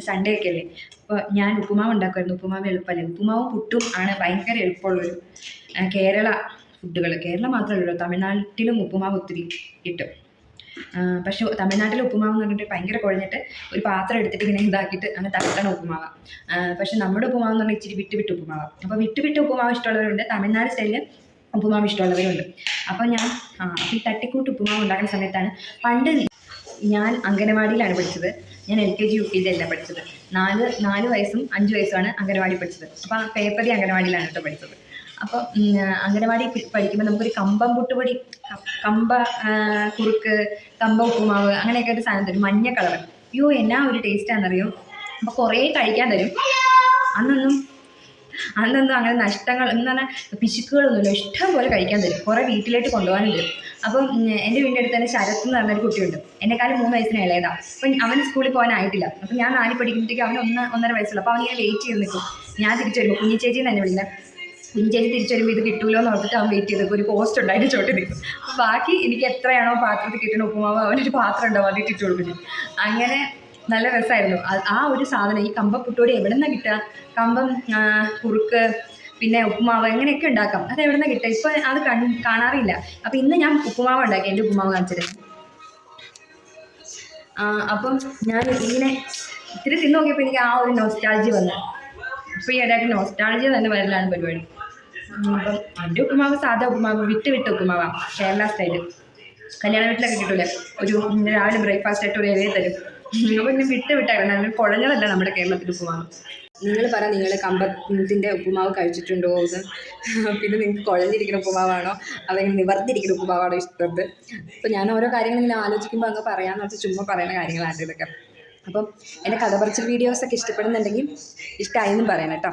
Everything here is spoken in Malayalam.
ഇന്ന് സൺഡേ ഒക്കെ അല്ലേ. അപ്പോൾ ഞാൻ ഉപ്പുമാവ് ഉണ്ടാക്കുമായിരുന്നു. ഉപ്പുമാവ് എളുപ്പമല്ലേ. ഉപ്പുമാവും പുട്ടും ആണ് ഭയങ്കര എളുപ്പമുള്ളൊരു കേരള ഫുഡുകൾ. കേരളം മാത്രമല്ലല്ലോ, തമിഴ്നാട്ടിലും ഉപ്പുമാവ് ഒത്തിരി കിട്ടും. പക്ഷെ തമിഴ്നാട്ടിലെ ഉപ്പുമാവ് എന്ന് പറഞ്ഞിട്ട് ഭയങ്കര കുഴഞ്ഞിട്ട് ഒരു പാത്രം എടുത്തിട്ട് ഇങ്ങനെ ഇതാക്കിയിട്ട് അങ്ങനെ തട്ടണ ഉപ്പുമാവാണ്. പക്ഷെ നമ്മുടെ ഉപ്പുമാവ് എന്ന് പറഞ്ഞാൽ ഇച്ചിരി വിട്ട് ഉപ്പുമാവാണ്. അപ്പോൾ വിട്ട് ഉപ്പുമാവ് ഇഷ്ടമുള്ളവരുണ്ട്, തമിഴ്നാട് സ്റ്റൈലിൽ ഉപ്പുമാവ് ഇഷ്ടമുള്ളവരുണ്ട്. അപ്പോൾ ഞാൻ ഈ തട്ടിക്കൂട്ട് ഉപ്പുമാവ് ഉണ്ടാക്കുന്ന സമയത്താണ് പണ്ട് ഞാൻ അംഗനവാടിയിലാണ് പഠിച്ചത്. ഞാൻ LKG UKG അല്ല പഠിച്ചത്. 4 വയസ്സും 5 വയസ്സുമാണ് അംഗനവാടി പഠിച്ചത്. അപ്പോൾ ആ പേപ്പറി അംഗനവാടിയിലാണ് കേട്ടോ പഠിച്ചത്. അപ്പോൾ അംഗനവാടി പഠിക്കുമ്പോൾ നമുക്കൊരു കമ്പം പുട്ടുപൊടി, കമ്പ കുറുക്ക്, കമ്പ ഉപ്പുമാവ് അങ്ങനെയൊക്കെ ഒരു സാധനം തരും, മഞ്ഞ കളർ. അയ്യോ എന്നാ ഒരു ടേസ്റ്റാണെന്നറിയോ. അപ്പോൾ കുറേ കഴിക്കാൻ തരും. അന്നൊന്നും അങ്ങനെ നഷ്ടങ്ങൾ എന്ന് പറഞ്ഞാൽ പിശുക്കുകളൊന്നുമില്ല, ഇഷ്ടം പോലെ കഴിക്കാൻ തരും. കുറേ വീട്ടിലേക്ക് കൊണ്ടുപോകാനും തരും. അപ്പം എൻ്റെ വീടിൻ്റെ അടുത്ത് തന്നെ ശരത്ത് എന്ന് പറഞ്ഞൊരു കുട്ടിയുണ്ട്. എന്നെക്കാളും 3 വയസ്സിന് ഇളയതാണ്. അപ്പം അവൻ സ്കൂളിൽ പോകാനായിട്ടില്ല. അപ്പം ഞാൻ 4 പഠിക്കുമ്പോഴത്തേക്ക് അവൻ 1.5 വയസ്സുള്ളൂ. അപ്പോൾ അവൻ ഇങ്ങനെ വെയിറ്റ് ചെയ്ത് നിൽക്കും. ഞാൻ തിരിച്ചു വരുമ്പോൾ കുഞ്ഞിച്ചേച്ചി തന്നെ വിളിക്കുന്നത്. കുഞ്ഞിച്ചേച്ചി തിരിച്ചു വരുമ്പോൾ ഇത് കിട്ടുമല്ലോ എന്ന് ഓർത്തിട്ട് അവൻ വെയിറ്റ് ചെയ്തപ്പോൾ ഒരു പോസ്റ്റ് ഉണ്ട്, അതിൻ്റെ ചോട്ടി നിൽക്കും. അപ്പോൾ ബാക്കി എനിക്ക് എത്രയാണോ പാത്രത്തിൽ കിട്ടുന്ന ഉപ്പുമാവ് അവനൊരു പാത്രം ഉണ്ടാവും, അതിട്ട് ഇട്ട് കൊടുക്കും. അങ്ങനെ നല്ല രസമായിരുന്നു ആ ഒരു സാധനം. ഈ കമ്പ പുട്ടുപൊടി എവിടെ നിന്നാണ് കിട്ടുക? കമ്പം കുറുക്ക് പിന്നെ ഉപ്പുമാവ് എങ്ങനെയൊക്കെ ഉണ്ടാക്കാം, അത് എവിടെ നിന്നാണ് കിട്ടുക? ഇപ്പോൾ അത് കാണാറില്ല. അപ്പോൾ ഇന്ന് ഞാൻ ഉപ്പുമാവ് ഉണ്ടാക്കി. എൻ്റെ ഉപ്പുമാവ് കാണിച്ചത്. അപ്പം ഞാൻ ഇങ്ങനെ ഇത്തിരി തിന്ന് നോക്കിയപ്പോൾ എനിക്ക് ആ ഒരു നോസ്റ്റാൾജി വന്നു. ഇപ്പോൾ ഈ ഇടയായിട്ട് നോസ്റ്റാൾജി തന്നെ വരലാണ് പരിപാടി. അപ്പം എൻ്റെ ഉപ്പുമാവ് സാധാ ഉപ്പുമാവ്, വിട്ട് ഉപ്പുമാവാണ്, കേരള സ്റ്റൈല്. കല്യാണ വീട്ടിലൊക്കെ കിട്ടൂലേ, ഒരു രാവിലെ ബ്രേക്ക്ഫാസ്റ്റ് ആയിട്ട് ഒരു ഇലയെ തരും. അപ്പോൾ പിന്നെ വിട്ടായിരുന്നു, അതിന് കുഴഞ്ഞതല്ല നമ്മുടെ കേരളത്തിൽ ഉപ്പുമാവ്. നിങ്ങൾ പറ, നിങ്ങൾ കമ്പത്തിൻ്റെ ഉപ്പുമാവ് കഴിച്ചിട്ടുണ്ടോ എന്ന്? പിന്നെ നിങ്ങൾക്ക് കുഴഞ്ഞിരിക്കുന്ന ഉപ്പുമാവാണോ അല്ലെങ്കിൽ നിവർത്തിരിക്കുന്ന ഉപ്പുമാവാണോ ഇഷ്ടം? അപ്പോൾ ഞാൻ ഓരോ കാര്യങ്ങൾ ഇങ്ങനെ ആലോചിക്കുമ്പോൾ അങ്ങ് പറയാമെന്ന് വെച്ചാൽ ചുമ്മാ പറയുന്ന കാര്യങ്ങളാണ് ഇതൊക്കെ. അപ്പം എൻ്റെ കഥ പറച്ചിൽ വീഡിയോസൊക്കെ ഇഷ്ടപ്പെടുന്നുണ്ടെങ്കിൽ ഇഷ്ടമായെന്നും പറയണം കേട്ടോ.